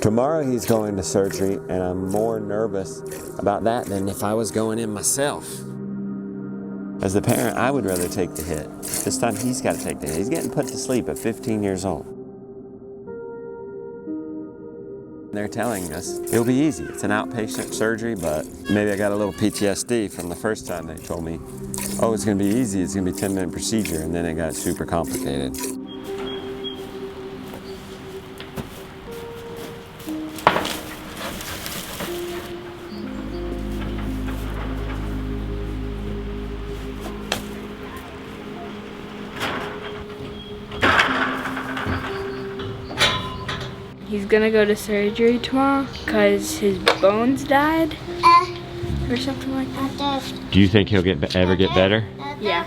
Tomorrow he's going to surgery, and I'm more nervous about that than if I was going in myself. As the parent, I would rather take the hit. This time he's got to take the hit. He's getting put to sleep at 15 years old. They're telling us it'll be easy. It's an outpatient surgery, but maybe I got a little PTSD from the first time they told me, oh, it's gonna be easy, it's gonna be a 10-minute procedure, and then it got super complicated. He's gonna go to surgery tomorrow because his bones died or something like that. Do you think he'll ever get better? Yeah.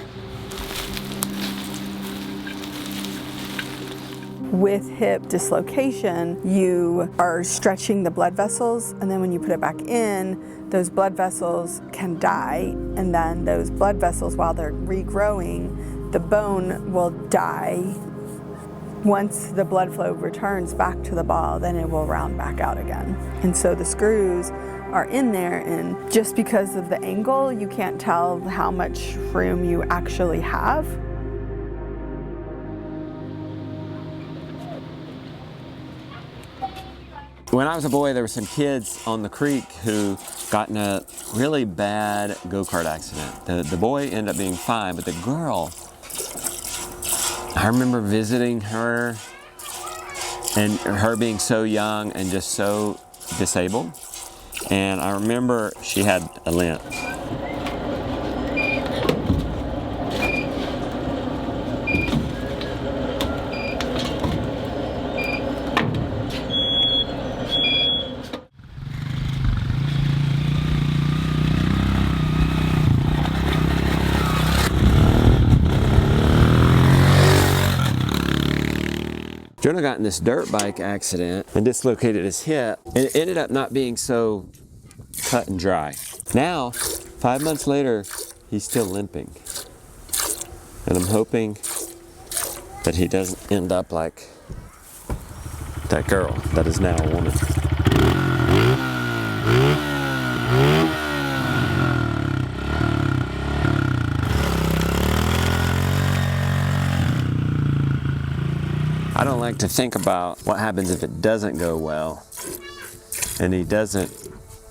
With hip dislocation, you are stretching the blood vessels, and then when you put it back in, those blood vessels can die, and then those blood vessels, while they're regrowing, the bone will die. Once the blood flow returns back to the ball, then it will round back out again. And so the screws are in there, and just because of the angle, you can't tell how much room you actually have. When I was a boy, there were some kids on the creek who got in a really bad go-kart accident. The boy ended up being fine, but the girl, I remember visiting her and her being so young and just so disabled. And I remember she had a limp. Jonah got in this dirt bike accident and dislocated his hip, and it ended up not being so cut and dry. Now, 5 months later, he's still limping. And I'm hoping that he doesn't end up like that girl that is now a woman. I don't like to think about what happens if it doesn't go well and he doesn't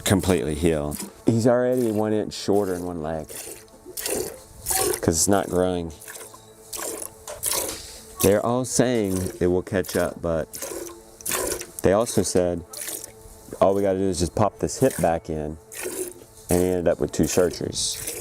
completely heal. He's already 1 inch shorter in one leg because it's not growing. They're all saying it will catch up, but they also said all we got to do is just pop this hip back in, and he ended up with 2 surgeries.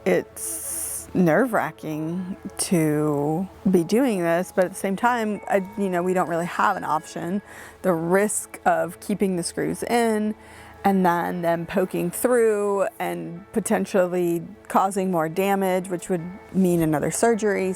It's nerve-wracking to be doing this, but at the same time, we don't really have an option. The risk of keeping the screws in and then them poking through and potentially causing more damage, which would mean another surgery.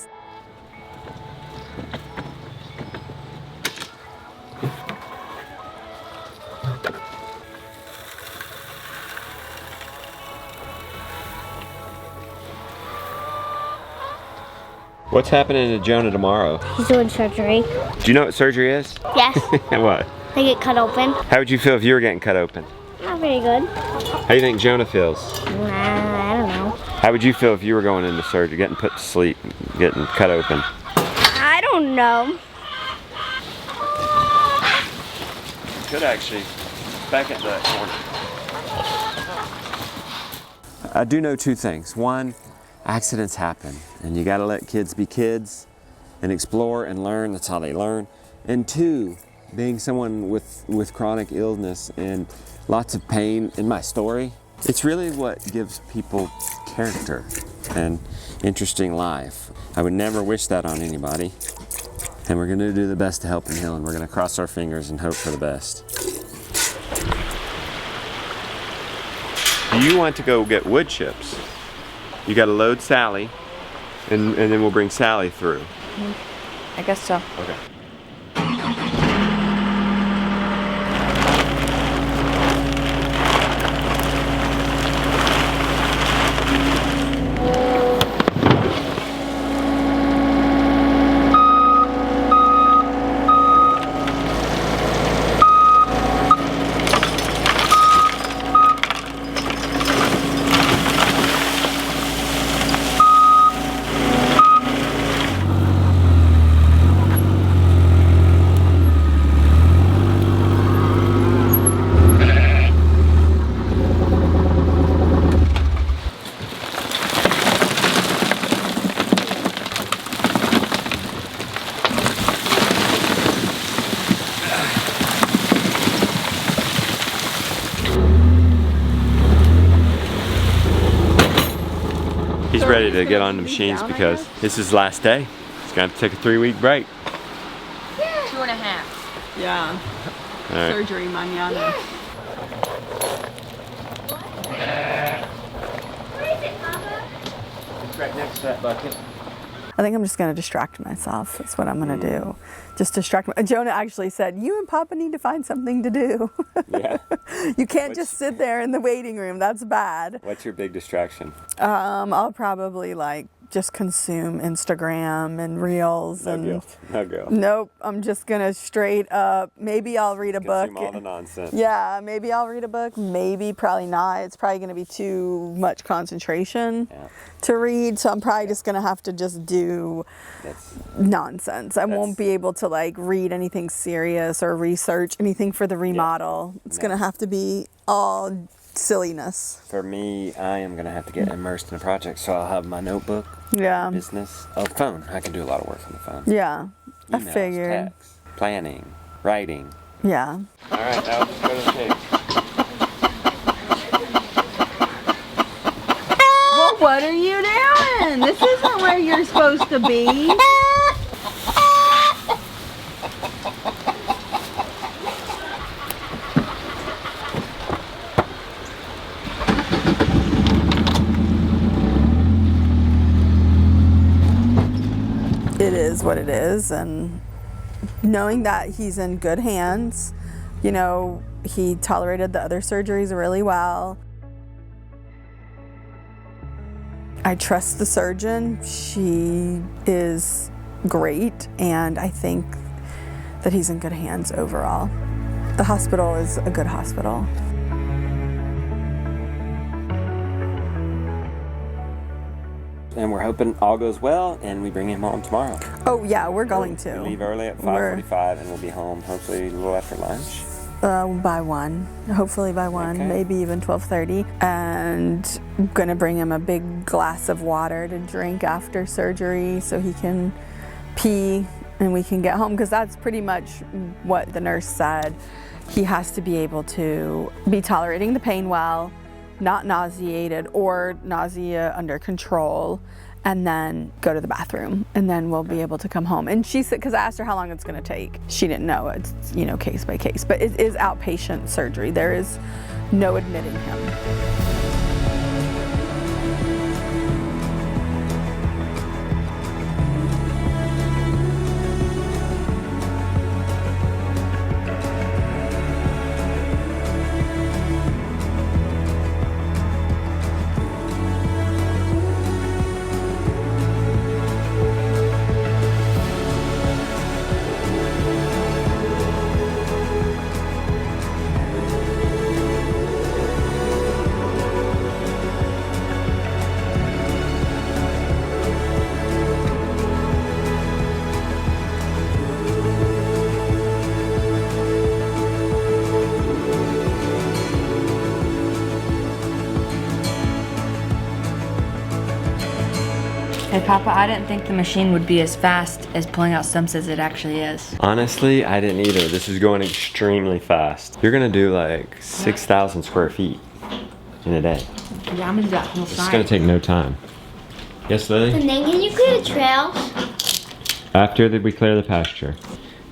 What's happening to Jonah tomorrow? He's doing surgery. Do you know what surgery is? Yes. What? They get cut open. How would you feel if you were getting cut open? Not very good. How do you think Jonah feels? I don't know. How would you feel if you were going into surgery, getting put to sleep, getting cut open? I don't know. Could actually. Back at that corner. I do know 2 things. One, accidents happen, and you gotta let kids be kids and explore and learn. That's how they learn. And 2, being someone with chronic illness and lots of pain in my story, it's really what gives people character and interesting life. I would never wish that on anybody, and we're gonna do the best to help him heal, and we're gonna cross our fingers and hope for the best. Do you want to go get wood chips? You gotta load Sally, and then we'll bring Sally through. I guess so. Okay. He's ready to get on the machines because this is his last day. He's gonna have to take a 3-week break. 2.5. Yeah. All right. Surgery mañana. Right next to that bucket. I think I'm just going to distract myself. That's what I'm going to do. Just distract. Jonah actually said, "You and Papa need to find something to do. Yeah. You can't just sit there in the waiting room. That's bad." What's your big distraction? I'll probably like just consume Instagram and Reels No and. guilt. No guilt. Nope. I'm just gonna straight up. Maybe I'll read a book. Consume all the nonsense. Yeah, maybe I'll read a book. Maybe, probably not. It's probably going to be too much concentration to read. So I'm probably just going to have to just do nonsense. I won't be able to like read anything serious or research anything for the remodel. It's going to have to be all silliness. For me, I am going to have to get immersed in a project. So I'll have my notebook, Yeah. business, phone. I can do a lot of work on the phone. Yeah. I Emails, figured. texts, planning, writing. Yeah. All right, now let's go to the tape. Well, what are you doing? This isn't where you're supposed to be. It is what it is, and knowing that he's in good hands, you know, he tolerated the other surgeries really well. I trust the surgeon. She is great, and I think that he's in good hands overall. The hospital is a good hospital. And we're hoping all goes well and we bring him home tomorrow. Oh yeah, we're going to. We leave early at 5:45 and we'll be home hopefully a little after lunch. By 1, hopefully by 1, Okay. maybe even 12:30. And I'm gonna bring him a big glass of water to drink after surgery so he can pee and we can get home, because that's pretty much what the nurse said. He has to be able to be tolerating the pain well, not nauseated or nausea under control, and then go to the bathroom, and then we'll be able to come home. And she said, because I asked her how long it's going to take, she didn't know. It's, you know, case by case, but it is outpatient surgery. There is no admitting him. Hey, Papa, I didn't think the machine would be as fast as pulling out stumps as it actually is. Honestly, I didn't either. This is going extremely fast. You're gonna do like 6,000 square feet in a day. Yeah, I'm gonna do that whole It's gonna side. take no time. Yes, Lily? And then can you clear the trails? After we clear the pasture.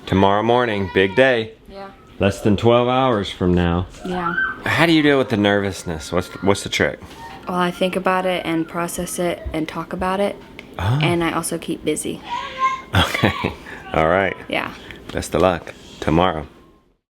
Tomorrow morning, big day. Yeah. Less than 12 hours from now. Yeah. How do you deal with the nervousness? What's the trick? Well, I think about it and process it and talk about it. Oh. And I also keep busy. Okay. All right. Yeah. Best of luck tomorrow.